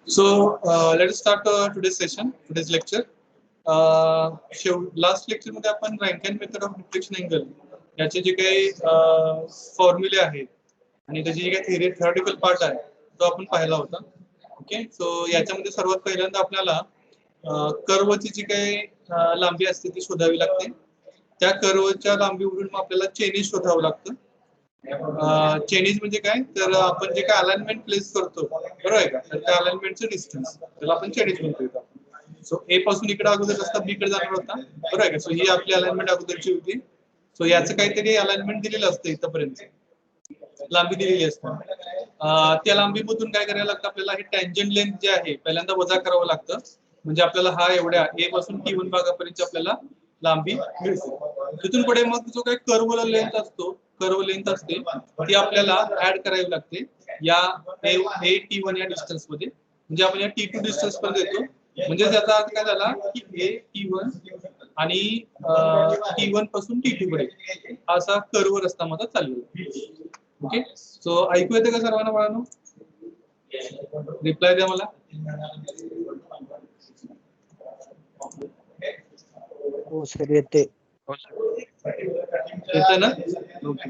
So let us start today's session, today's lecture. Last lecture मध्ये आपण रँकिन method of deflection angle याचे जे काही फॉर्म्युले आहेत आणि त्याची जी काही थेरिटिकल पार्ट आहे तो आपण पाहिला होता. ओके, सो याच्यामध्ये सर्वात पहिल्यांदा आपल्याला कर्वची जी काही लांबी असते ती शोधावी लागते. त्या कर्वच्या लांबीवरून मग आपल्याला चेनेज शोधावं लागतं. चेनेज म्हणजे काय, तर आपण जे काय अलाइनमेंट प्लेस करतो बरोबर आहे का, तर त्या अलाइनमेंटचं डिस्टन्स त्याला आपण चेनेज म्हणतो. सो ए पासून इकडे अगोदर रस्ता बी कडे जाणार होता बरोबर आहे का. सो ही आपली अलाइनमेंट अगोदरची होती. सो याचं काहीतरी अलाइनमेंट दिलेलं असतं, इथपर्यंत लांबी दिलेली असते. त्या लांबीमधून काय करायला लागतं आपल्याला, हे टँजंट लेंथ जे आहे पहिल्यांदा वजा करावं लागतं. म्हणजे आपल्याला हा एवढ्या ए पासून T1 भागापर्यंत आपल्याला लांबी मिळते. तिथून पुढे मग जो काही कर्वला लेंथ असतो, कर्व लेंथ असते ती आपल्याला ऍड करावी लागते या ए T1 या डिस्टन्स मध्ये. म्हणजे आपण या T2 डिस्टन्स पर्यंत येतो. म्हणजे त्याचा अर्थ काय झाला की ए T1 आणि T1 पासून T2 पर्यंत असा कर्व रस्ता माझा चाललेला. ओके, सो ऐकू येते का सर्वांना बाळांनो? रिप्लाय द्या मला. हो सर येते. येते ना? ओके.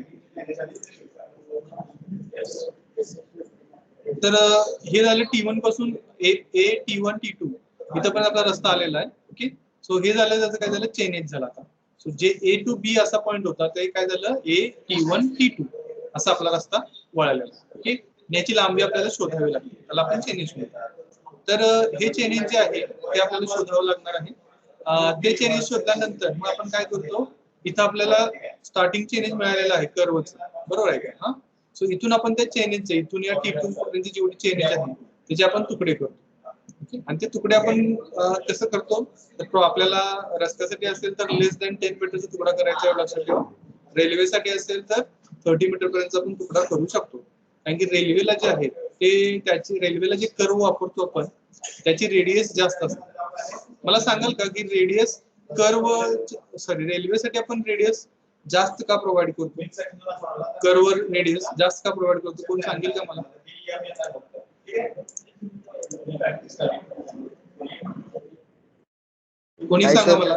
तर हे झालं T1 पासून ए T1 T2 इथपर्यंत आपला रस्ता आलेला आहे. ओके, सो हे झालं, त्याचं काय झालं, चेनेज झाला. आता सो जे A to B असा पॉइंट होता ते काय झालं, A T1 T2 असा आपला रस्ता वळालेला. ओके, याची लांबी आपल्याला शोधावी लागते, त्याला आपण चेनेज म्हणतो. तर हे चेनेज जे आहे ते आपल्याला शोधावं लागणार आहे. ते चेनेज शोधल्यानंतर मग आपण काय करतो, इथं आपल्याला स्टार्टिंग चेनेज मिळालेला आहे कर्वचं बरोबर आहे का. हा, सो इथून आपण त्या चेनेजचे, इथून या T2 पर्यंत जेवढी चेनेज आहे त्याचे आपण तुकडे करतो. आणि ते तुकडे आपण कसं करतो, तर आपल्याला रस्त्यासाठी असेल तर लेस दॅन 10 मीटरचा तुकडा करायचा आहे लक्षात ठेवा. रेल्वेसाठी असेल तर 30 मीटर पर्यंत आपण तुकडा करू शकतो. कारण की रेल्वेला जे आहे ते त्याची रेल्वेला जे कर्व वापरतो आपण त्याची रेडियस जास्त असते. मला सांगाल का की रेडियस कर्व रेल्वेसाठी आपण रेडियस जास्त का प्रोव्हाइड करतो, कर्व रेडियस जास्त का प्रोव्हाइड करतो, कोण सांगेल का मला? कोणी सांगा मला.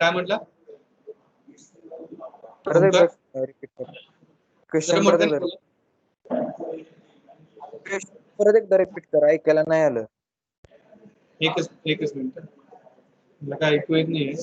काय म्हटलं? परत एकदा रिपीट कर, ऐकायला नाही आलं. एकच मिनिट, मला काय ऐकू येत नाही.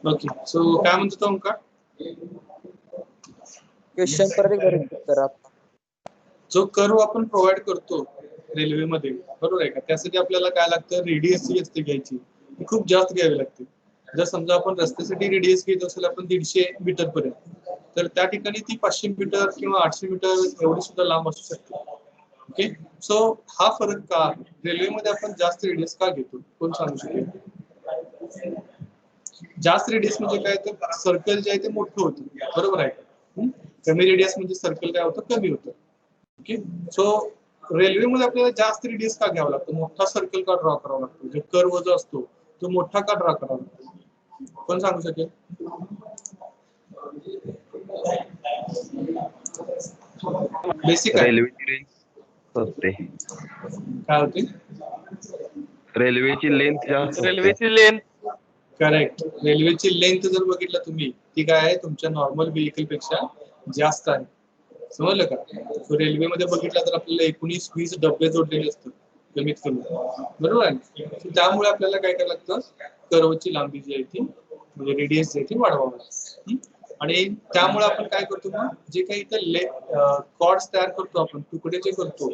ओके, सो काय म्हणतो अंका? क्वेश्चन परत एकदा रिपीट करा. जो कर्व आपण प्रोव्हाइड करतो रेल्वेमध्ये बरोबर आहे का, त्यासाठी आपल्याला काय लागतं, रेडियस जी असते घ्यायची ती खूप जास्त घ्यावी लागते. जर समजा आपण रस्त्यासाठी रेडियस घेत असेल आपण 150 मीटर पर्यंत, तर त्या ठिकाणी ती 500 मीटर किंवा 800 मीटर एवढी सुद्धा लांब असू शकते. ओके, सो हा फरक का आहे, रेल्वेमध्ये आपण जास्त रेडियस का घेतो, कोण सांगू शकेल? जास्त रेडियस म्हणजे काय, तर सर्कल जे आहे ते मोठं होतं बरोबर आहे का. कमी रेडियस म्हणजे सर्कल काय होतं, कमी होतं. ओके, सो रेल्वेमध्ये आपल्याला जास्त रेडियस का घ्यावा लागतो, मोठा सर्कल का ड्रॉ करावा लागतो, जो कर्व जो असतो तो मोठा का ड्रॉ करावा लागतो, कोण सांगू शकेल? बेसिक रेल्वेची रेंज होते, काय होते, रेल्वेची लेंथ जास्त, रेल्वेची लेंथ. करेक्ट, रेल्वेची लेंथ जर बघितलं तुम्ही ती काय आहे, तुमच्या नॉर्मल व्हेकल पेक्षा जास्त आहे. समजलं का. सो रेल्वेमध्ये बघितलं तर आपल्याला 19-20 डबे जोडलेले असतात कमीत कमी बरोबर आहे. त्यामुळे आपल्याला काय करायला लागतं, कर्वची लांबी जी आहे ती म्हणजे रेडियस जी आहे ती वाढवावं लागतं. आणि त्यामुळे आपण काय करतो, मग जे काही इथं कॉर्ड्स तयार करतो आपण, तुकडे जे करतो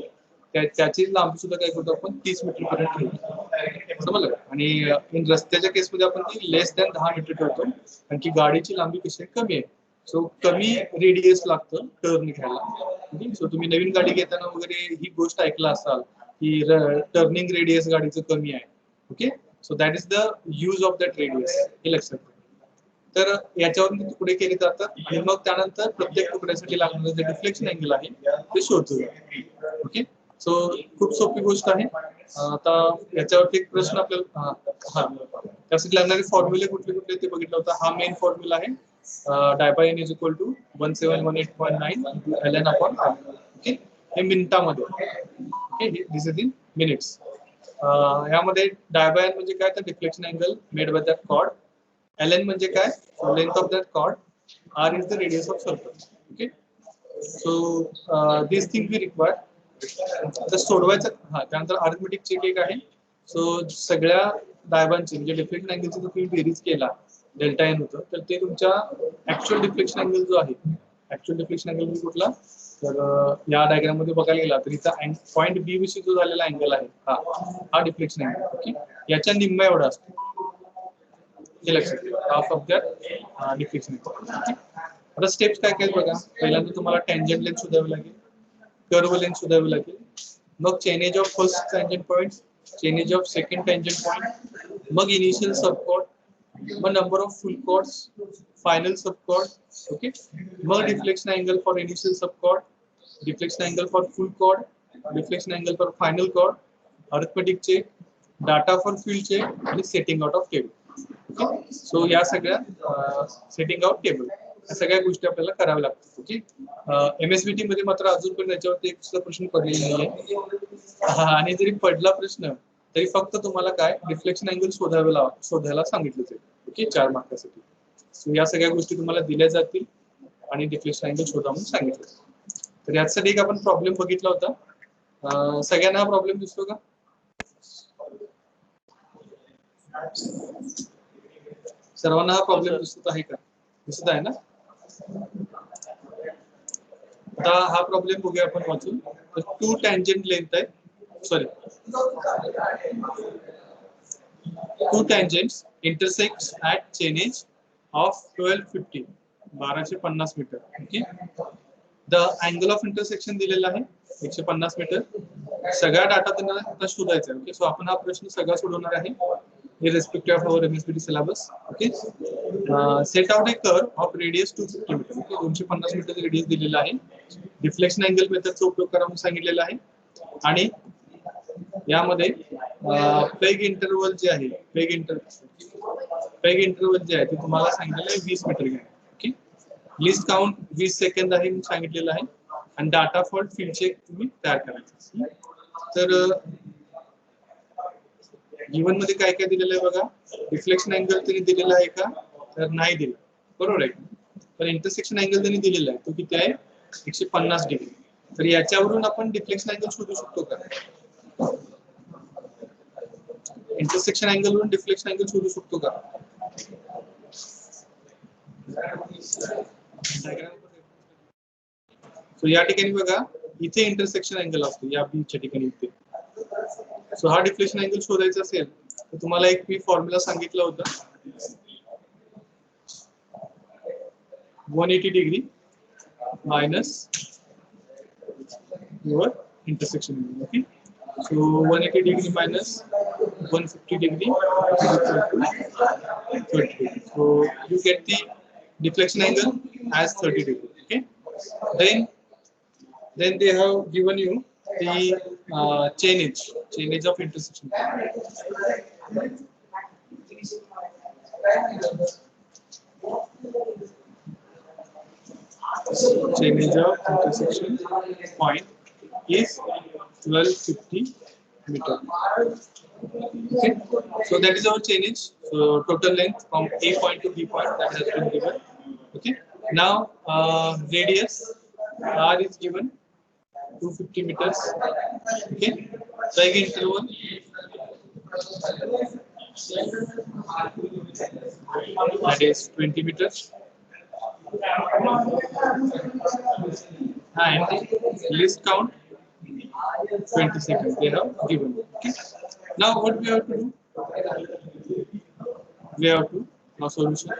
त्याची लांबी सुद्धा काय करतो आपण 30 मीटर पर्यंत ठेवतो. समजलं का? आणि रस्त्याच्या केसमध्ये आपण ती लेस दॅन 10 मीटर ठेवतो, कारण की गाडीची लांबी कशी आहे, कमी आहे. सो कमी रेडियस लागतं टर्न घ्यायला. सो तुम्ही नवीन गाडी घेताना वगैरे ही गोष्ट ऐकला असाल की टर्निंग रेडियस गाडीचं कमी आहे. Okay, so that is the use of that radius, हे लक्षात ठेवा. तर याच्यावरून तुकडे केले जातात आणि मग त्यानंतर प्रत्येक तुकड्यासाठी लागणारं जे डिफ्लेक्शन अँगल आहे ते शोधतो. ओके, सो खूप सोपी गोष्ट आहे. आता याच्यावरती एक प्रश्न आपल्याला त्यासाठी लागणारे फॉर्म्युले कुठले कुठले ते बघितलं होतं. हा मेन फॉर्म्युला आहे, डाय n is equal to 1718.9 ln upon r. Okay, हे मिनिटामध्ये. Okay, this is in minutes. यामध्ये डाय एन म्हणजे काय, तर deflection angle made by that chord. ln म्हणजे काय, length of that chord. r is the radius of circle. Okay, so this thing we require. आता सोडवायचं, त्यानंतर अरिथमेटिक चेक एक आहे. सो सगळ्या डायबांची म्हणजे डिफ्लेक्शन अँगलची जर तुम्ही बेरीज केला, डेल्टा एन होतं, तर ते तुमच्या ऍक्च्युअल डिफ्लेक्शन अँगल जो आहे, ऍक्च्युअल डिफ्लेक्शन अँगल म्हणजे कुठला, तर या डायग्राम मध्ये बघायला गेला तर इथं पॉईंट बी विषयी जो झालेला अँगल आहे, हा डिफ्लेक्शन अँगल. ओके, याच्या निम्मा एवढा असतो, हे लक्षात ठेवा, half of that deflection angle. आता स्टेप्स काय काय बघा. पहिल्यांदा तुम्हाला टँजंट लेंथ शोधावी लागेल, कर्व लेंथ शोधावी लागेल, मग chainage of first tangent point, chainage of second tangent point, मग इनिशियल सबकॉर्ड, मग number of full chords, final subchord. Okay, मग deflection angle for initial subchord, deflection angle for full chord, deflection angle for final chord, arithmetic check, data for field check आणि setting out of table. Okay, so या सगळ्या setting out table या सगळ्या गोष्टी आपल्याला कराव्या लागतात. ओके, MSBT मध्ये मात्र अजून पण याच्यावरती एक सुद्धा प्रश्न पडलेला नाहीये. आणि जरी पडला प्रश्न तरी फक्त तुम्हाला काय डिफ्लेक्शन अँगल शोधायला सांगितलं जाईल. ओके, 4 मार्कासाठी. सो या सगळ्या गोष्टी तुम्हाला दिल्या जातील आणि डिफ्लेक्शन अँगल शोधा म्हणून सांगितलं. तर यासाठी एक आपण प्रॉब्लेम बघितला होता. सगळ्यांना हा प्रॉब्लेम दिसतो का? सर्वांना हा प्रॉब्लेम दिसत आहे का? दिसत आहे ना? आता हा प्रॉब्लेम बघूया आपण वाचून. तर 2 टँजंट लेंथ आहे, sorry 2 tangents intersects at chainage of 1250, 1250 metre. Okay, the angle of intersection दिलेला आहे 150 मीटर. सगळा डाटा त्यांना शोधायचा आहे. ओके, सो आपण हा प्रश्न सगळा सोडवणार आहे irrespective of our MSBT syllabus. Okay, set out a curve of radius 250 metre. Okay, 250 metre radius दिलेला आहे. डिफ्लेक्शन अँगल मेथडचा उपयोग करा म्हणून सांगितलेला आहे. आणि यामध्ये पेग इंटरवल जे आहे, पेग इंटरवल जे आहे ते तुम्हाला सांगितलेलं आहे 20 मीटर घ्या. ओके, लिस्ट काउंट 20 सेकंद आहे म्हणून सांगितलेलं आहे. आणि डाटा फॉर फील्ड चेक तुम्ही तयार करायचं. तर गिवन मध्ये काय काय दिलेलं आहे बघा. डिफ्लेक्शन अँगल त्यांनी दिलेला आहे का, तर नाही दिलं, बरोबर आहे. पण इंटरसेक्शन अँगल त्यांनी दिलेला आहे, तो किती आहे, 150 डिग्री. तर याच्यावरून आपण डिफ्लेक्शन अँगल शोधू शकतो का? इंटरसेक्शन अँगल वरून डिफ्लेक्शन अँगल शोधू शकतो का? सो या ठिकाणी बघा, इथे इंटरसेक्शन अँगल असतो या बीच्या ठिकाणी इथे. सो हा डिफ्लेक्शन अँगल शोधायचा असेल तर तुम्हाला एक मी फॉर्म्युला सांगितला होता, 180 degree minus your intersection angle. Okay, so 180 degree minus 150 degree is equal to 30 degree. So you get the deflection angle as 30 degree. Okay. Then they have given you the chainage of intersection. Chainage of intersection point is 1250 meter. Okay, so that is our chainage. So total length from A point to B point that has been given. Okay, now radius R is given 250 meters. Okay, Peg interval that is 20 meters. And list count 20 seconds they have given. Okay. Now what we have to do? We have to now solution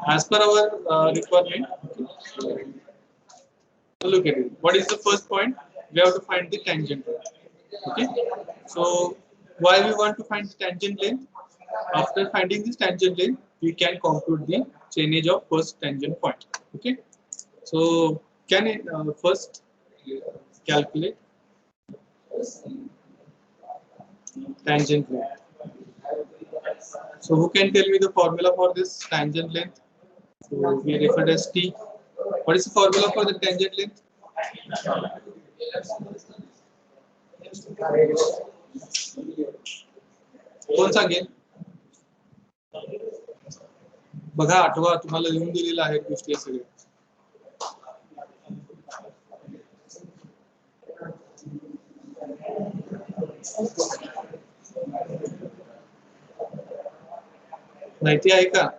as per our requirement. Okay. So look at it. What is the first point? We have to find the tangent length. Okay. So why we want to find the tangent length? After finding this tangent length, we can compute the chainage of first tangent point. Okay. So can it first calculate tangent length? So who can tell me the formula for this tangent length? So we refer as T. What is the formula for the tangent length? कोण सांगेल? बघा आठवा तुम्हाला लिहून दिलेला आहे गोष्टी सगळ्या. माहिती आहे का?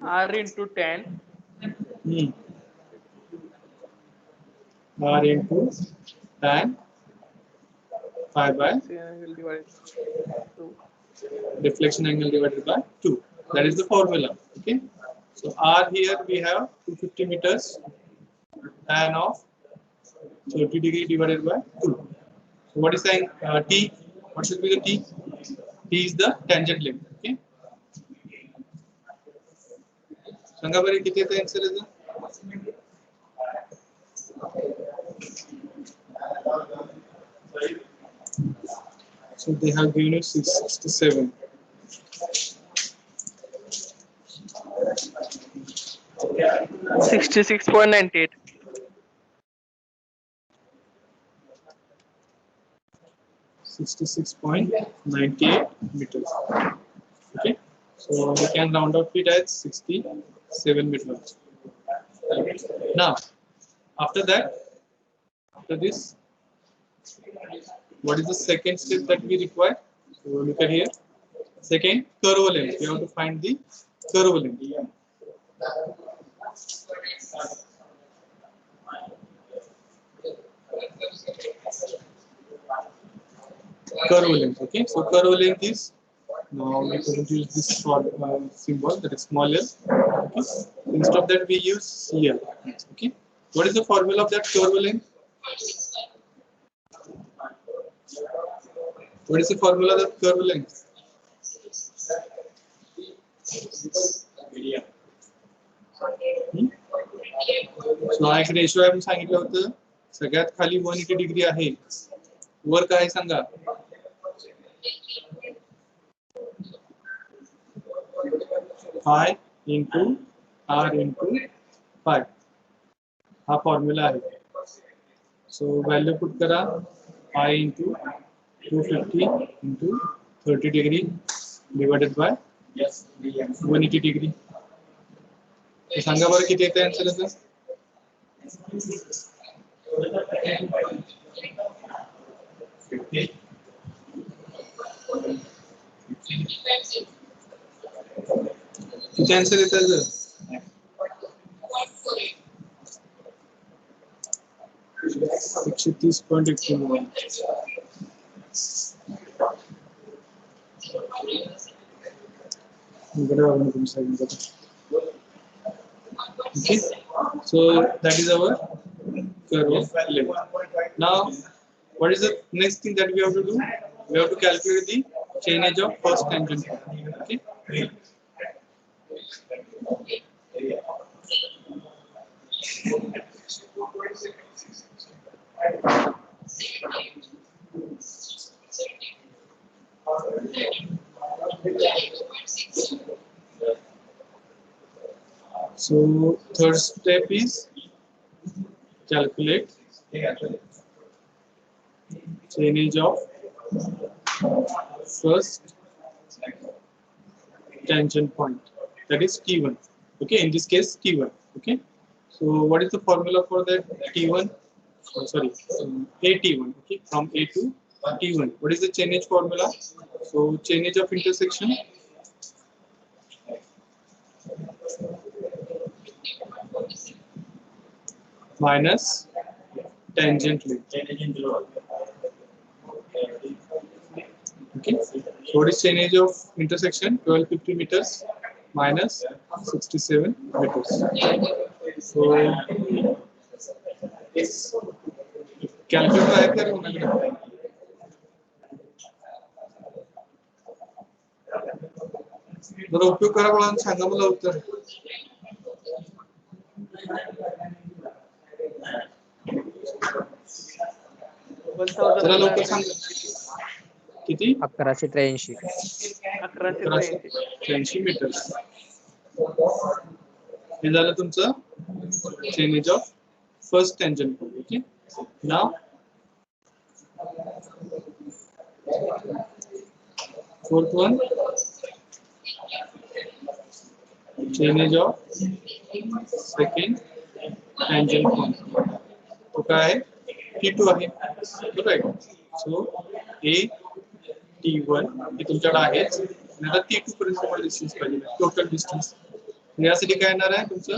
R into 10. R into tan phi by Divided 2. deflection angle divided by 2. That is the formula. Okay. So R here we have 250 meters. Tan of 30 degree divided by 2. So what is saying T? What should be the T? T is the tangent length. Okay. सांगा बरं किती येतं answer याचं? So they have given it 667. $66.98. 66.98 meters. Okay, so we can round off it as 67 meters. Now, after that, after this, what is the second step that we require? So look at here. Second, curve length. We have to find the curve length. Curve length. Okay, so curve length is, now we can use this symbol, that is small l. Okay, instead of that we use CL. Okay, what is the formula of that curve length? What is the formula of that curve length? So हा एक ratio आहे, आपण सांगितलं होतं सगळ्यात खाली 180 degree आहे, वर काय सांगा? phi into r into phi हा फॉर्म्युला आहे. सो व्हॅल्यू पुट करा, phi into 250 into 30 degree divided by 180 degree. सांगा बरं किती येते आन्सर याचं? किती आन्सर येत आहे? 130.81. Okay, so that is our curve length. Now, what is the next thing that we have to do? We have to calculate the chainage of first tangent. Okay. So third step is calculate chainage of first tangent point, that is T1. Okay, in this case T1. Okay, so what is the formula for that T1? Sorry, AT1. Okay, from A to T1. What is the chainage formula? So chainage of intersection minus tangent length. Okay, so what is chain age of intersection? 1250 meters minus 67 meters. So calculator आहे का रे कोणाकडे? जरा उपयोग करा मला सांगा मला उत्तर. जरा लवकर सांगा. किती? 1183. 1183 मीटर्स. हे झालं तुमचं chainage of first tangent. Okay, now fourth one chainage of second tangent point. तो काय आहे? T2 आहे, बरोबर आहे. सो A T1 हे तुमच्याकडे आहेच. आता T2 पर्यंत तुम्हाला डिस्टन्स पाहिजे, टोटल डिस्टन्स. यासाठी काय येणार आहे तुमचं?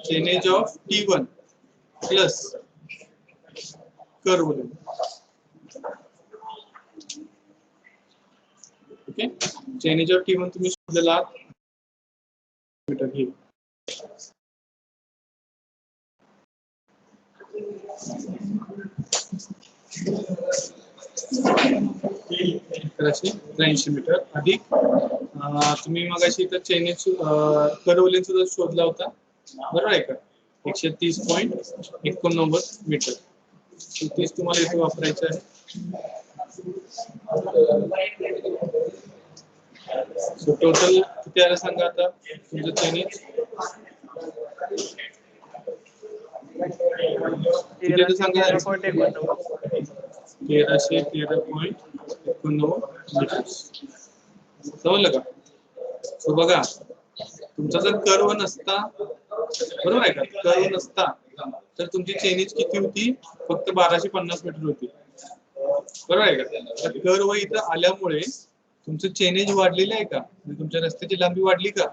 Chainage of T1 plus curve length. Okay, chainage of T1 तुम्ही शोधलेला मीटर घेऊ. मीटर अधिक तुम्ही मगाशी तर चेनेज कर्व लेंथ सुद्धा शोधला होता, बरोबर आहे का? 130.89 मीटर. तेच तुम्हाला इथे वापरायचं आहे. सो टोटल किती आलं सांगा आता तुमचं चेनेज? किती सांगा? 1313.89 मीटर. समजलं का? सो बघा, तुमचा जर कर्व नसता, बरोबर आहे का, कर्व नसता तर तुमची चेनेज किती होती? फक्त 1250 मीटर होती, बरोबर आहे का? कर्व इथं आल्यामुळे तुमचं चेनेज वाढलेलं आहे का? तुमच्या रस्त्याची लांबी वाढली का?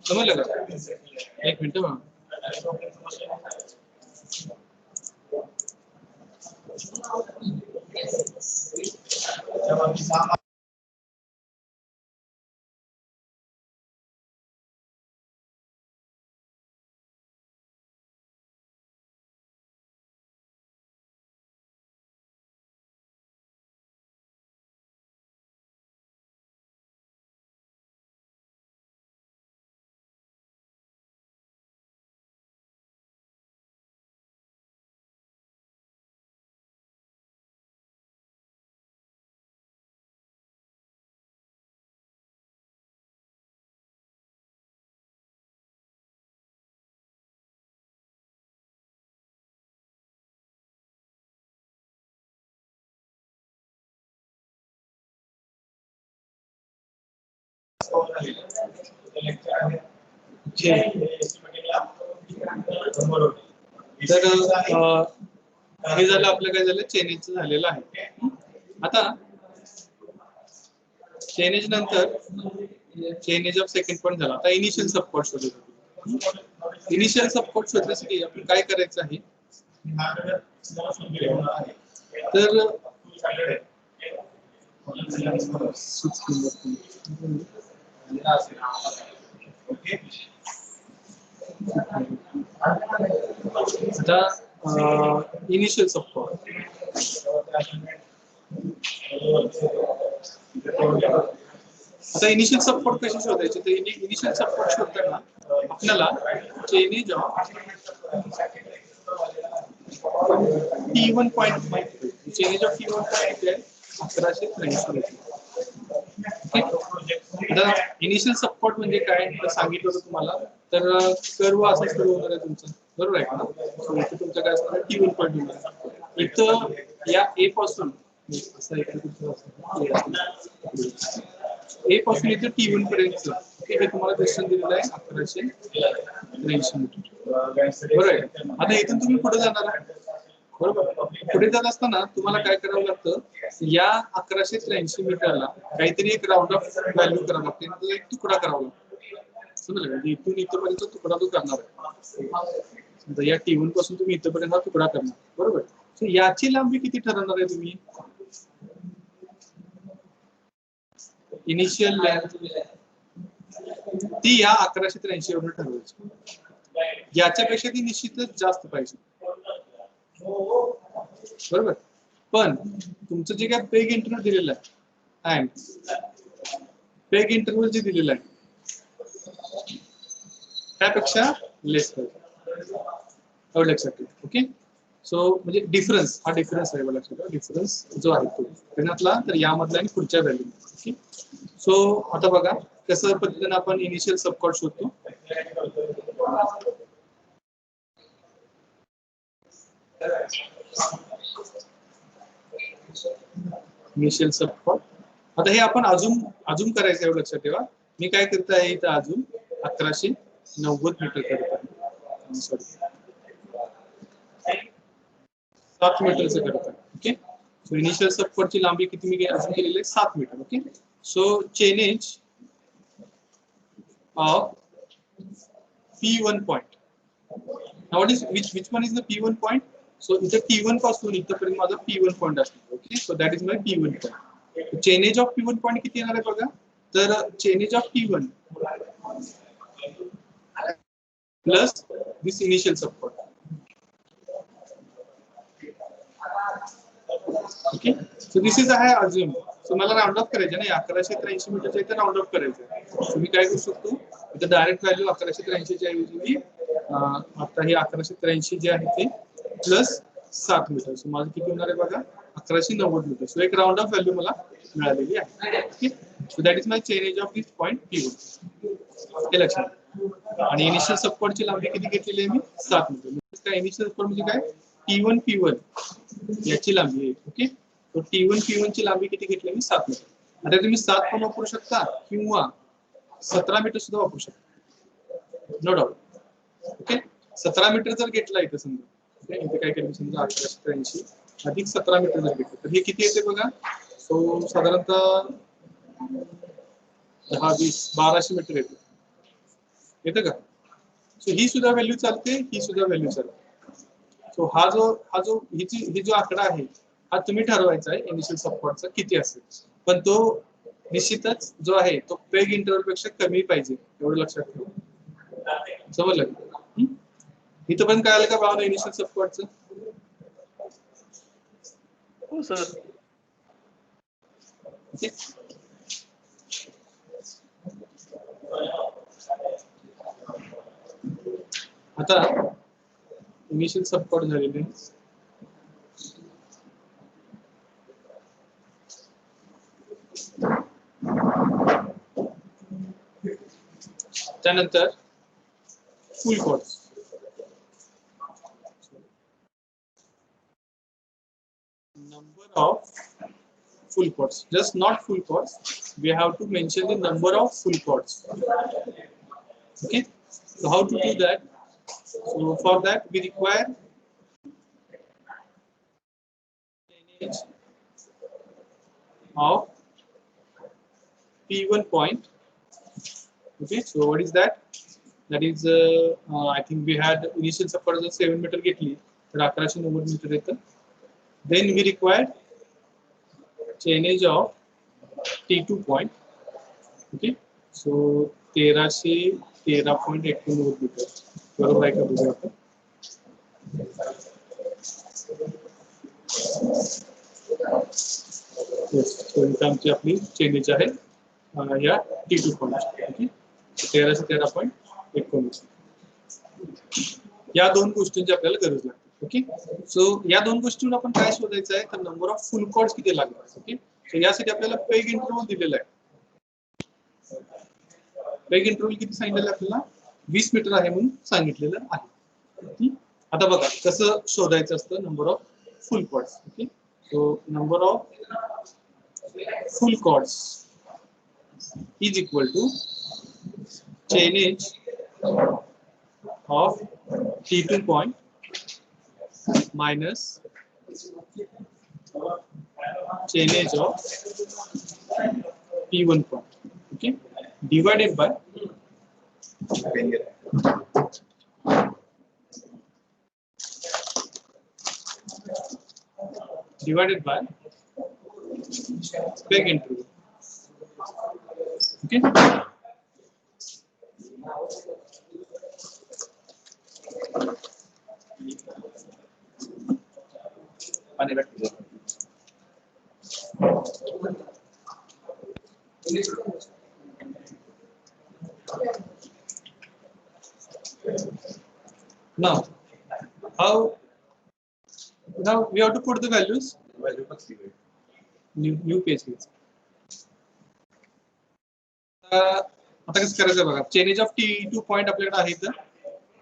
समजलं का? एक मिनिट बघा. तर हे झालं आपलं, काय झालं? चेनेज झालेलं आहे. आता चेनेज नंतर चेनेज ऑफ सेकंड पॉइंट झाला. आता इनिशियल सबकॉर्ड शोधायचं. इनिशियल सबकॉर्ड शोधण्यासाठी आपण काय करायचं आहे? तर आता इनिशियल सबकॉर्ड, आता इनिशियल सबकॉर्ड कशी शोधायची? तर इनिशियल सबकॉर्ड शोधताना आपल्याला चेनेज ऑफ T1 पॉइंट माहिती. चेनेज ऑफ T1 पॉइंट आहे 1183. आता इनिशियल सबकॉर्ड म्हणजे काय तर सांगितलं होतं तुम्हाला. तर कर्व असं सुरू होणार आहे तुमचं, बरोबर आहे का? सो इथे तुमचं काय असणार? T1 पॉइंट होणार. इथं या A पासून असं A पासून इथे T1 पर्यंत हे तुम्हाला डिस्टन्स दिलेलं आहे 1183 मीटर, बरोबर आहे. आता इथून तुम्ही पुढे जाणार आहे, बरोबर. पुढे जात असताना तुम्हाला काय करावं लागतं? या 1183 मीटरला काहीतरी एक राऊंड ऑफ व्हॅल्यू करावं लागते, एक तुकडा करावा लागतो. समजलं का? म्हणजे इथून इथपर्यंत तुकडा तो करणार आहे. समजा या T1 पासून तुम्ही इथपर्यंत हा तुकडा करणार, बरोबर? सो याची लांबी किती ठरवणार आहे तुम्ही? इनिशियल लेंथ ती या 1183 एवढं ठरवायची. याच्यापेक्षा ती निश्चितच जास्त पाहिजे, बरोबर? पण तुमचं जे काय पेग इंटरव्हल दिलेलं आहे आणि पेग इंटरव्हल जे दिलेलं आहे त्यापेक्षा लेस पाहिजे, एवढं लक्षात ठेवा. ओके, सो म्हणजे डिफरन्स, हा डिफरन्स आहे लक्षात ठेवा. डिफरन्स जो आहे तो त्याच्यातला तर यामधला आणि पुढच्या व्हॅल्यू. ओके, सो आता बघा कसं पद्धतीने आपण इनिशियल सबकॉर्ड शोधतो. इनिशियल सबकॉर्ड आता हे आपण अजून करायचं एवढं लक्षात ठेवा. मी काय करत आहे इथं अजून 1190 मीटर करत आहे, सॉरी 7 मीटरचं करत आहे. ओके, सो इनिशियल सबकॉर्डची लांबी किती मी अजून केलेली आहे 7 metre. Okay, so chainage of P1 point. Now what is which one is the P1 point? So इथे T1 पासून इथपर्यंत माझा P1 पॉइंट असतो. Okay, so that is my P1 point. Chainage of P1 point किती येणार आहे बघा. तर chainage of P1 plus this initial subchord. Okay, so this is आहे अज्युम. सो मला राऊंड ऑफ करायचे ना 1183 मीटरच्या इथे राऊंड ऑफ करायचं. सो मी काय करू शकतो इथे डायरेक्ट व्हॅल्यू 1183 च्या ऐवजी मी आता हे 1183 जे आहे ते प्लस 7 मीटर. सो माझं किती होणार आहे बघा 1190 मीटर. सो एक राऊंड ऑफ व्हॅल्यू मला मिळालेली आहे. Okay, so that is my chainage of this point P1. हे लक्षात. आणि इनिशियल सबकॉर्डची लांबी किती घेतलेली आहे मी 7 मीटर. काय इनिशियल सबकॉर्ड म्हणजे काय T1 याची लांबी आहे. ओके, तो T1 ची लांबी किती घेतली मी 7 मीटर. आता तुम्ही 7 पण वापरू शकता किंवा 17 मीटर सुद्धा वापरू शकता, नो डाऊट. ओके, 17 मीटर जर घेतला इथे समजा, इथे काय केलं समजा 1183 अधिक 17 मीटर जर घेतलं तर हे किती येते बघा. सो साधारणतः 10, 20, 1200 मीटर येतं का. सो ही सुद्धा व्हॅल्यू चालते, ही सुद्धा व्हॅल्यू चालते. सो हा जो ही जो आकडा आहे हा तुम्ही ठरवायचा आहे इनिशियल सबकॉर्डचा किती असेल. पण तो निश्चितच जो आहे तो पेग इंटरव्हल पेक्षा कमी पाहिजे, एवढं लक्षात ठेवा. समजलं इथं पण काय आलं का भावना इनिशियल सबकॉर्डचं? हो सर. ओके, आता इनिशियल सबकॉर्ड झालेले त्यानंतर full chords. Number of full chords, just not full chords. We have to mention the number of full chords. Okay, so how to do that? So for that we require change of P1 point. Okay, so what is that? That is I think we had initial support as 7 meter घेतली तर 1190 metre येतं. Then we required change of T2 point. Okay, so 1313.89 metre बरोबर आहे का बघूया आपण. Yes, so इथे आमची आपली चेनेज आहे या T2 पॉइंट. ओके, 1313.19. या दोन गोष्टींची आपल्याला गरज लागते. ओके, सो या दोन गोष्टींवर आपण काय शोधायचं आहे तर नंबर ऑफ फुल कॉर्ड्स किती लागतात. ओके, सो यासाठी आपल्याला पेग इंटरव्हल दिलेला आहे. पेग इंटरव्हल किती सांगितलेलं आपल्याला 20 मीटर आहे म्हणून सांगितलेलं आहे. आता बघा कसं शोधायचं असतं number of full chords. Okay, so number of full chords is equal to chainage of T2 point minus change of P1 point. Okay, divided by divided by peg interval. Okay. Now, how? Now we have to put the values. New page. आता कसं करायचं बघा. Change of T2 point आपल्याकडे आहे तर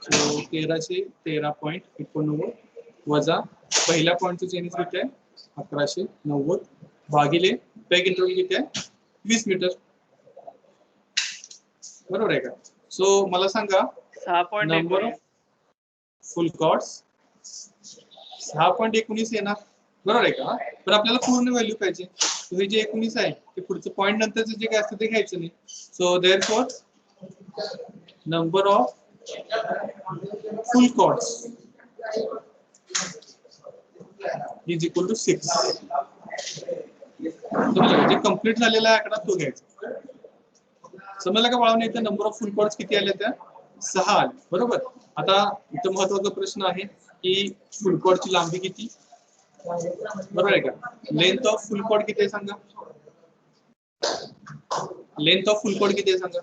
so 1313.89 वजा पहिल्या पॉइंटचं change किती आहे 1190 भागिले पेग इंटरवल किती आहे 20 मीटर. बरोबर आहे का. सो मला सांगा 6.19 नंबर ऑफ फुल कॉर्ड्स 6.19 येणार बरोबर आहे का. पण आपल्याला पूर्ण व्हॅल्यू पाहिजे. हे जे 19 आहे ते पुढचं पॉइंट नंतरचं जे काय असतं ते घ्यायचं नाही. So therefore number of full chords is equal to 6. जे कंप्लीट झालेला आहे आकडा तो घ्यायचा. समजलं का बाळांनो. इथं नंबर ऑफ फुल कॉर्ड्स किती आले त्या 6 आले बरोबर. आता इथं महत्वाचा प्रश्न आहे की फुल कॉर्डची लांबी किती बरोबर आहे का. लेंथ ऑफ फुल कॉर्ड किती आहे सांगा. लेंथ ऑफ फुल कॉर्ड किती आहे सांगा.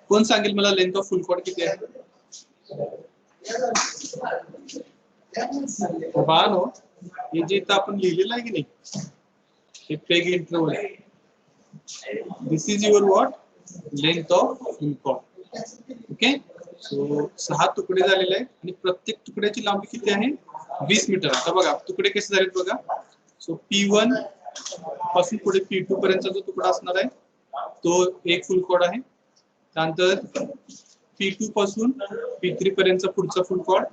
कोण सांगेल मला लेंथ ऑफ फुल कॉर्ड किती आहे. बाळांनो हे जे इथं आपण लिहिलेलं आहे की नाही हे पेग इंटरवल आहे. This is your what length of full chord. Okay. So 6 तुकडे झालेले आहेत आणि प्रत्येक तुकड्याची लांबी किती आहे 20 मीटर. आता बघा तुकडे कसे झालेत बघा. सो P1 पासून पुढे P2 पर्यंतचा जो तुकडा असणार आहे तो एक फुल कॉर्ड आहे. त्यानंतर P2 पासून P3 पर्यंतचा पुढचा फुल कॉर्ड,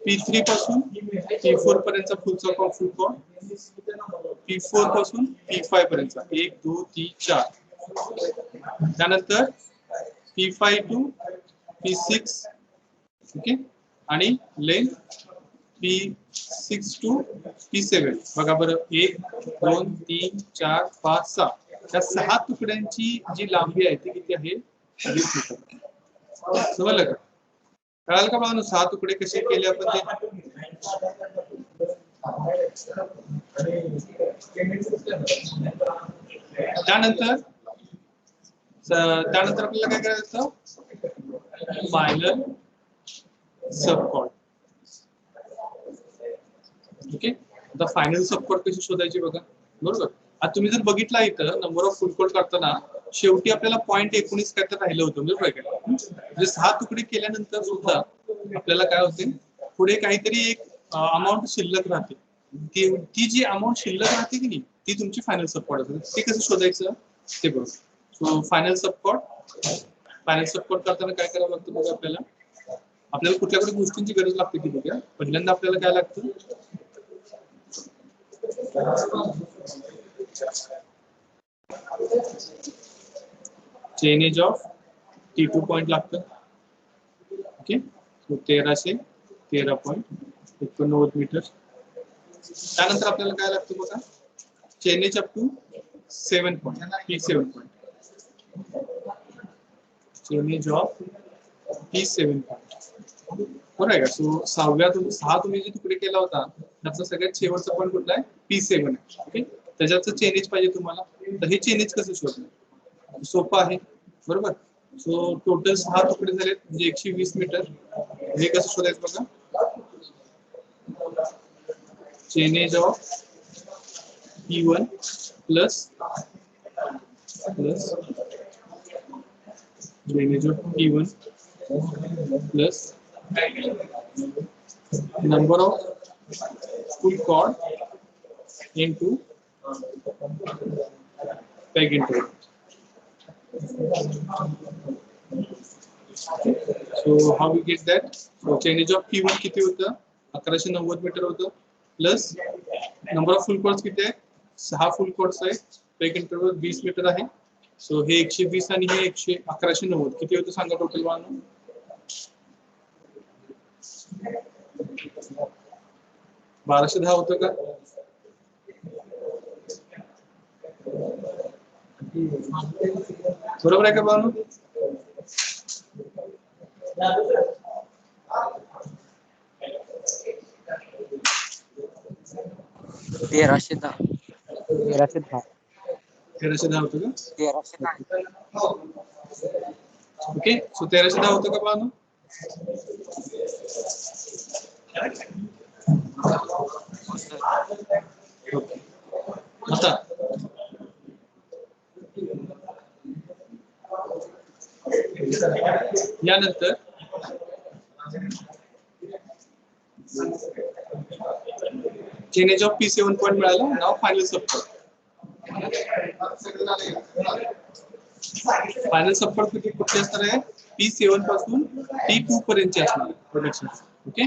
P3 पासून P4 पर्यंतचा पुढचा फुल कॉर्ड, P4 पासून P5 पर्यंतचा 1 2 3 4. त्यानंतर P5 टू P6 ओके आणि लेंथ P6 टू P7. बघा बरं 1 2 3 4 5 6 त्या 6 तुकड्यांची जी लांबी आहे ती किती आहे 20 मीटर. समजलं का. कळालं का बघा 6 तुकडे कसे केले आपण ते. त्यानंतर आपल्याला काय करायचं फायनल सबकॉर्ड. ओके. आता फायनल सबकॉर्ड कशी शोधायची बघा बरोबर. आता तुम्ही जर बघितला इथं नंबर ऑफ फुल कॉर्ड करताना शेवटी आपल्याला 0.19 काय तर राहिलं होतं बरोबर आहे का. म्हणजे 6 तुकडे केल्यानंतर सुद्धा आपल्याला काय होते पुढे काहीतरी एक अमाऊंट शिल्लक राहते. ती जी अमाऊंट शिल्लक राहते की नाही ती तुमची फायनल सबकॉर्ड असते. ते कसं शोधायचं ते बघ. सो फायनल सबकॉर्ड करताना काय करावं लागतं बघा. आपल्याला कुठल्या गोष्टींची गरज लागते की बघा. पहिल्यांदा आपल्याला काय लागतं चेनेज ऑफ T2 पॉइंट लागतं. ओके. So 1313.89 metre. त्यानंतर आपल्याला काय लागतं बघा chainage up to 7 point P7 point. Chainage of P7 point बरोबर आहे का. सो 6 तुम्ही जे तुकडे केला होता त्याचा सगळ्यात शेवटचा पॉईंट कुठला आहे P7 आहे. ओके. त्याच्याचं चेनेज पाहिजे तुम्हाला तर हे चेनेज कसं शोधणार सोपं आहे बरोबर. सो टोटल 6 तुकडे झालेत म्हणजे 120 मीटर. हे कसं शोधायचं बघा. Chainage of P1 plus chainage of P1 plus number of full chord into peg interval. So how we get that? So change of P1 किती होतं 1190 मीटर होतं plus number of full course किती आहे? 6 फुल course आहे. तो एक interval 20 metre आहे. So हे 120 आणि हे 1190 किती होतं सांगा टोटल वाहन? 1210 होतं का? बरोबर आहे का बाळांनो? तेराशे दहा 1310 होतं का? 1310 ओके, सो 1310 होतं का बाळांनो? ओके. आता यानंतर चेनेज ऑफ P7 पॉईंट मिळाला. नाव फायनल सबकोड. फायनल सबकोड किती कुठे असणार आहे? P7 पासून T2 पर्यंतचे असणार आहे प्रोडक्शन. ओके,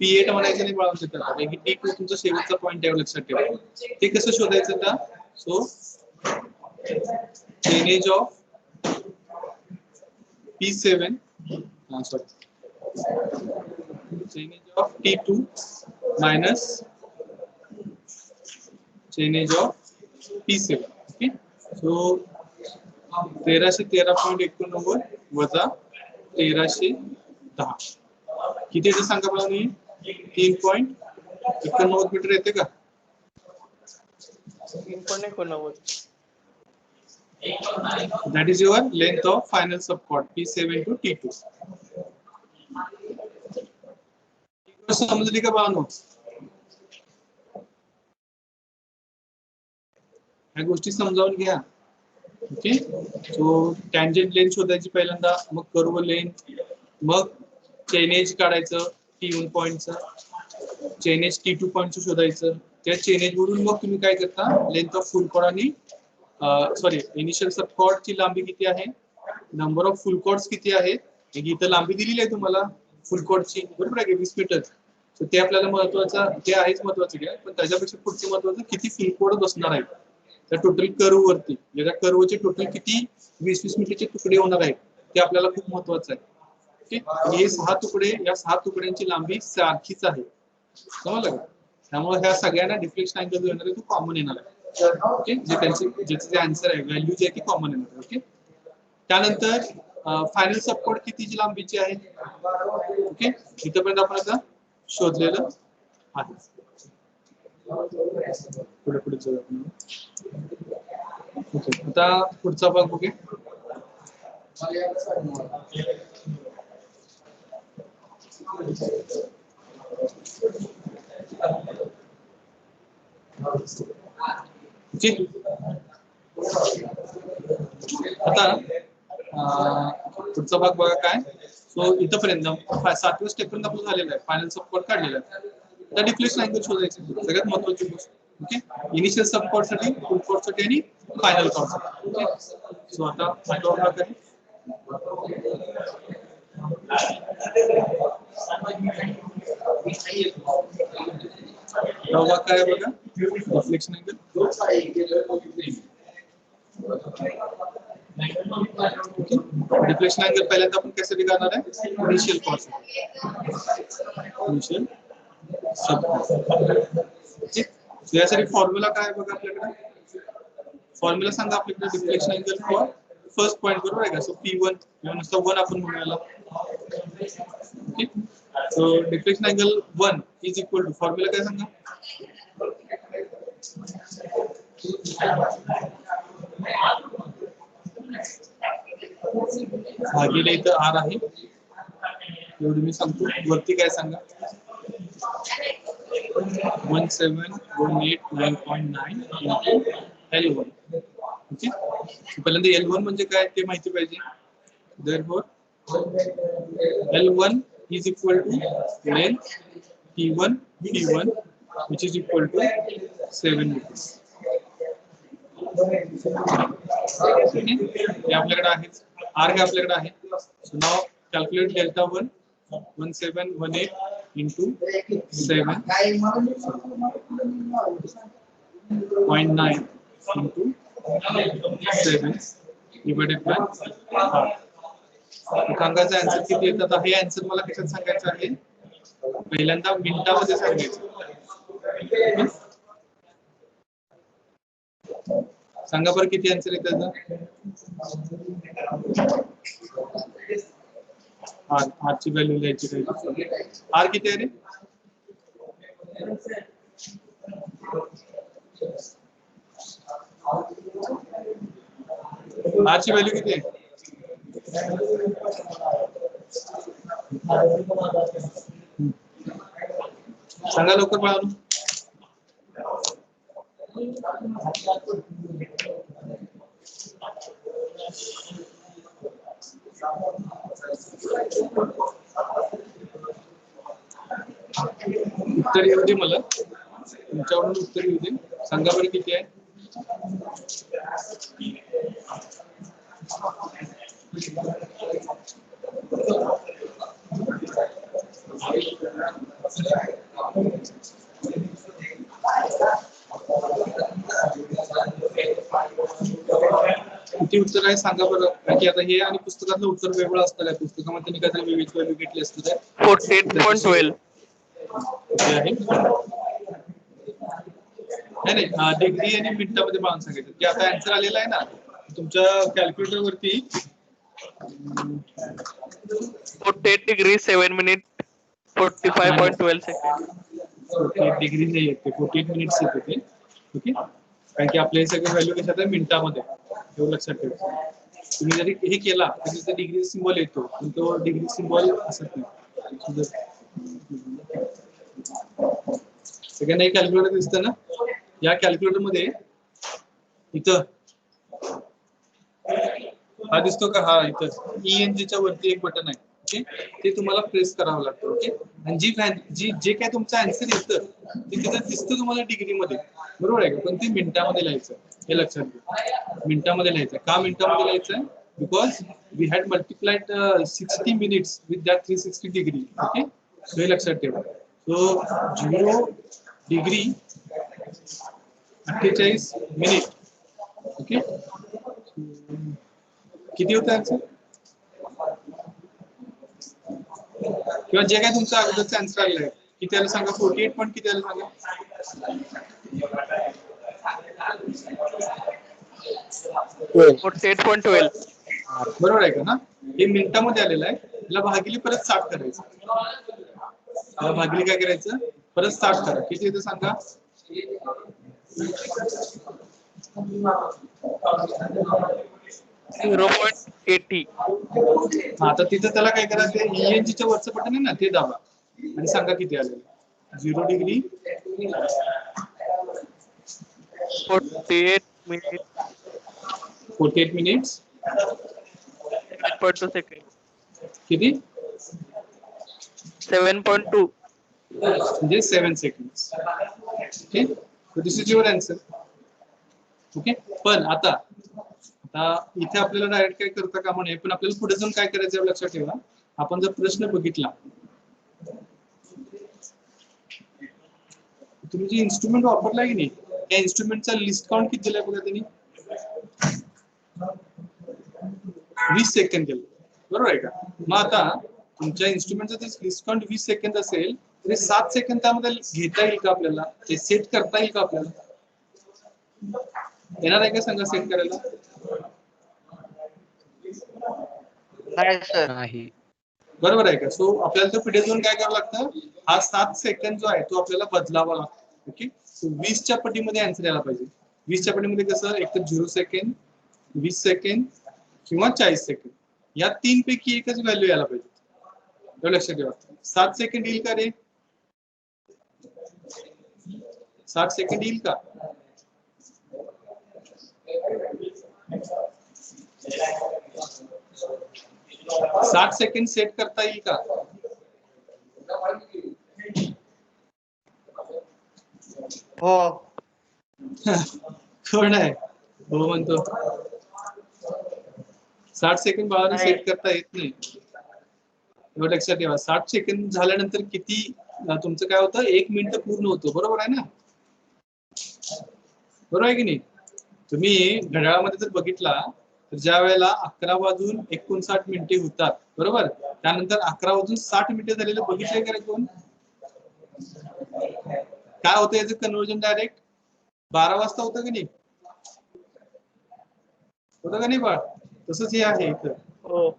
P8 म्हणायचं नाही बाळांनो त्याला, कारण की T2 तुमचा शेवटचा पॉईंट आहे लक्षात ठेवा. ते कसं शोधायचं आता? So chainage of P7 change of T2 minus change of P7. Okay, so 1313.89 वजा 1310 किती येते सांगा मला मी? 3.89 मीटर येते का? 3.89. That is your length of final subchord P7 to T2. समजली का बाळांनो? ह्या गोष्टी समजावून घ्या. ओके, सो टँजेंट लेंथ शोधायची पहिल्यांदा, मग कर्व लेंथ, मग चेनेज काढायचं T1 पॉईंटचं, चेनेज T2 पॉईंटचं शोधायचं. त्या चेनेज वरून मग तुम्ही काय करता? लेंथ ऑफ फुल कॉर्ड आणि सॉरी इनिशियल सब कॉर्डची लांबी किती आहे, नंबर ऑफ फुल कॉर्ड्स किती आहेत, इथं लांबी दिलेली आहे तुम्हाला फुल कॉर्डची, बरोबर आहे 20 मीटर. तर ते आपल्याला महत्वाचं, ते आहेच महत्वाचं घ्या, पण त्याच्यापेक्षा पुढचं महत्वाचं किती फुल कॉर्ड बसणार आहे त्या टोटल कर्व वरती. त्या कर्वचे टोटल किती 20-20 मीटरचे तुकडे होणार आहेत ते आपल्याला खूप महत्वाचं आहे. ओके, हे 6 तुकडे, या 6 तुकड्यांची लांबी सारखीच आहे, समजलं का? त्यामुळे ह्या सगळ्यांना डिफ्लेक्शन अँगल येणार आहे तो कॉमन येणार आहे. ओके, जे त्यांचे ज्याचे आन्सर आहे व्हॅल्यू जे आहे ती कॉमन येणार आहे. ओके, त्यानंतर फायनल सबकोड कितीची लांबीची आहे? ओके, इथपर्यंत आपण आता शोधलेलं आहे. पुढे पुढे जाऊया आपण. ओके, आता पुढचा भाग बघूया. ओके, आता पुढचा भाग बघा काय. सो इथपर्यंत 7व्या स्टेप पर्यंत आपलं झालेलं आहे, फायनल सबकोड काढलेला आहे. आता डिफ्लेक्शन अँगल शोधायचं, सगळ्यात महत्त्वाची गोष्ट. ओके, इनिशियल सबकोड साठी, फुल कोड साठी आणि फायनल कोड साठी. ओके, सो आता काय बघा डिफ्लेक्शन अँगल. डिफ्लेक्शन अँगल पहिल्यांदा आपण कशासाठी करणार आहे? इनिशियल कॉर्ड, इनिशियल सब. यासाठी फॉर्म्युला काय बघा आपल्याकडे? फॉर्म्युला सांगा आपल्याकडे deflection angle for first point, बरोबर आहे का? सो P1 किंवा नुसतं 1 आपण म्हणूया. Okay, so deflection angle 1 is equal to, formula काय सांगा? भागिले इथं R आहे एवढं मी सांगतो. वरती काय सांगा? 1718.9 L1. ओके, पहिल्यांदा L1 म्हणजे काय ते माहिती पाहिजे. Therefore L1 is equal to length T1 which is equal to 7 meters. हे आपल्याकडे आहे, R हे आपल्याकडे आहे. So now calculate delta 1 1718 into 7.9 into 7 divided by 8. सांगायचं आन्सर किती येतात हे आन्सर मला कशात सांगायचं आहे पहिल्यांदा मिनिटामध्ये सांगायचं. सांगा बरं किती आन्सर आहे त्याचा. आर ची व्हॅल्यू लिहायची पाहिजे. आर किती आहे रे. आर ची व्हॅल्यू किती आहे. सांगा लवकर बाळांनो. उत्तर येऊ दे मला. तुमच्याकडून उत्तर येऊ दे. सांगा बरं किती आहे. किती उत्तर आहे सांगा बरं. कारण की आता हे आणि पुस्तकातलं उत्तर वेगळं असतं काय. पुस्तकामध्ये त्यांनी काहीतरी विविध व्हॅल्यू घेतली असते काय. 48.12. आहे नाही डिग्री आणि मिनिटामध्ये बाळून सांगायचं की आता आन्सर आलेला आहे ना तुमच्या कॅल्क्युलेटर वरती. 48 degree 7 minutes 45.12 seconds. 48 डिग्री नाही येते 48 मिनिट्स येते ते. ओके कारण की आपले सगळे व्हॅल्यू कशात आहे मिनिटामध्ये. एवढं लक्षात ठेवा. तुम्ही जरी हे केला तरी ते डिग्री सिम्बॉल येतो पण तो डिग्री सिम्बॉल असत नाही. सगळ्यांना एक कॅल्क्युलेटर दिसतं ना. या कॅल्क्युलेटर मध्ये इथं हा दिसतो का. हा इथं ENG च्या वरती एक बटन आहे. ओके ते तुम्हाला प्रेस करावं लागतं. ओके आणि जे काय तुमचं आन्सर येतं ते तिथं दिसतं तुम्हाला डिग्री मध्ये. बरोबर आहे का. पण ते मिनिटामध्ये लिहायचं हे लक्षात घ्या. मिनिटामध्ये लिहायचं. का मिनिटामध्ये लिहायचं. Because we had multiplied 60 minutes with that 360 degree. Okay so हे लक्षात ठेवा. So 0 degree 48 minute. ओके किती होतं आन्सर किंवा जे काय तुमचं अगोदरचं आन्सर आलेलं आहे किती आलं सांगा. 48 पण किती आलं सांगा. 48.12. बरोबर आहे का ना. हे मिनिटामध्ये आलेलं आहे. त्याला भागिले परत 60 करायचं. त्याला भागिले काय करायचं परत 60 करा. किती येतं सांगा. 0.80. आता तिथं त्याला काय करायचं ENG च्या वरचं बटन आहे ना ते दाबा आणि सांगा किती आलेलं. 0 डिग्री 48 minutes 48 मिनिट्स 7.2 seconds. किती 7.2. म्हणजे 7 seconds. Okay so this is your answer. Okay पण आता इथे आपल्याला डायरेक्ट काय करता कामा नये. पण आपल्याला पुढे जाऊन काय करायचं लक्षात ठेवा. आपण जर प्रश्न बघितला तुम्ही जे इन्स्ट्रुमेंट वापरलाय की नाही त्या इन्स्ट्रुमेंटचा लिस्ट काउंट किती दिलाय बघा त्यांनी. 20 सेकंद दिलं. बरोबर आहे का. मग आता तुमच्या इन्स्ट्रुमेंटचा जर लिस्ट काउंट 20 सेकंद असेल तरी 7 सेकंद त्यामध्ये घेता येईल का आपल्याला. ते सेट करता येईल का आपल्याला. येणार आहे का सांगा सेट करायला. नाही. बरोबर आहे का. सो आपल्याला तो पुढे जाऊन काय करावं लागतं. हा 7 सेकंद जो आहे तो आपल्याला बदलावा लागतो. ओके 20 च्या पटीमध्ये आन्सर यायला पाहिजे. 20 च्या पटीमध्ये कसं एक तर 0 सेकंड 20 सेकंड किंवा 40 सेकंड या 3 पैकी एकच व्हॅल्यू यायला पाहिजे. एवढं लक्षात ठेवा. 7 सेकंड येईल का रे. 7 सेकंड येईल का. साठ सेकंड सेट करता येईल का. हो कोण आहे हो म्हणतो. 60 सेकंड बाळाने सेट करता येत नाही. एवढं लक्षात ठेवा. 60 सेकंड झाल्यानंतर किती तुमचं काय होतं 1 मिनिट पूर्ण होतं, बरोबर आहे ना? बरोबर आहे की नाही? तुम्ही घड्याळामध्ये जर बघितला तर ज्या वेळेला 11:59 होतात, बरोबर, त्यानंतर 11:60 झालेलं बघितलंय का रे कोण? काय होतं याचं कन्वर्जन डायरेक्ट 12 वाजता होतं की नाही? होतं का नाही बाळ? तसंच हे आहे इथं. हो.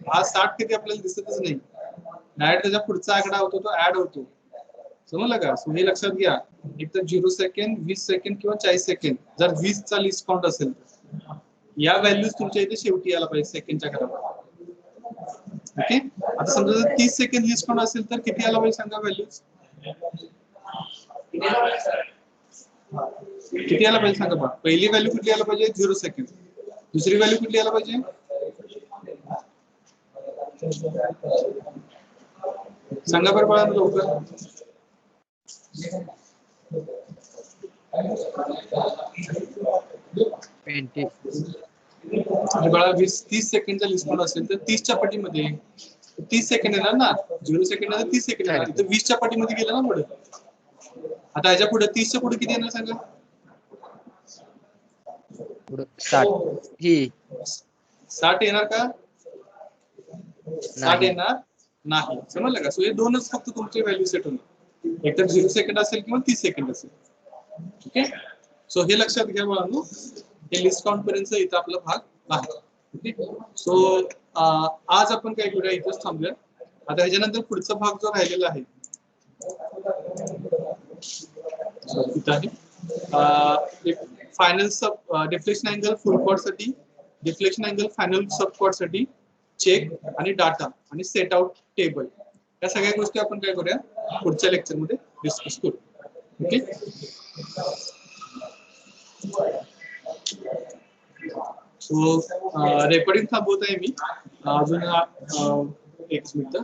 हा 60 कधी आपल्याला दिसतच नाही, डायरेक्ट त्याच्या पुढचा आकडा होतो तो ऍड होतो. समजलं का? सो हे लक्षात घ्या. एक तर 0 सेकंड, 20 सेकंड किंवा 40 सेकंड. जर 20 चा लिस्ट काउंट असेल तर या व्हॅल्यूज तुमच्या इथे शेवटी यायला पाहिजे सेकंडच्या घरात. ओके, आता समजा जर 30 सेकंड लिस्ट काउंट असेल तर किती यायला पाहिजे सांगा व्हॅल्यूज? किती यायला पाहिजे सांगा बा? पहिली व्हॅल्यू कुठली यायला पाहिजे? 0 सेकंड. दुसरी व्हॅल्यू कुठली यायला पाहिजे? सांगा बरं बाळा लवकर. आणि बाळा 30 सेकंडचा लिस्ट काउंट असेल तर 30च्या पटीमध्ये 30 सेकंड येणार ना, 0 सेकंड 30 सेकंड येणार, इथं 20च्या पटीमध्ये गेलं ना पुढे. आता ह्याच्या पुढे 30च्या पुढे किती येणार सांगा? 60 येणार का? 60 येणार नाही. समजलं का? सो हे दोनच फक्त तुमचे व्हॅल्यू सेट होणार, एक तर 0 सेकंड असेल किंवा 30 सेकंड असेल. ओके, सो हे लक्षात घ्या बाळांनो. हे लिस्ट काउंट पर्यंत इथं आपला भाग आहे. ओके, सो आज आपण काय करूया, इथंच थांबूया. आता ह्याच्यानंतर पुढचा भाग जो राहिलेला आहे इथं आहे फायनल सब डिफ्लेक्शन अँगल फुल क्वाड साठी, डिफ्लेक्शन अँगल फायनल सब क्वाड साठी, चेक आणि डाटा आणि सेट आउट टेबल. या सगळ्या गोष्टी आपण काय करूया पुढच्या लेक्चर मध्ये डिस्कस करू. ओके, सो रेकॉर्डिंग थांबवत आहे मी अजून 1 मिनिट.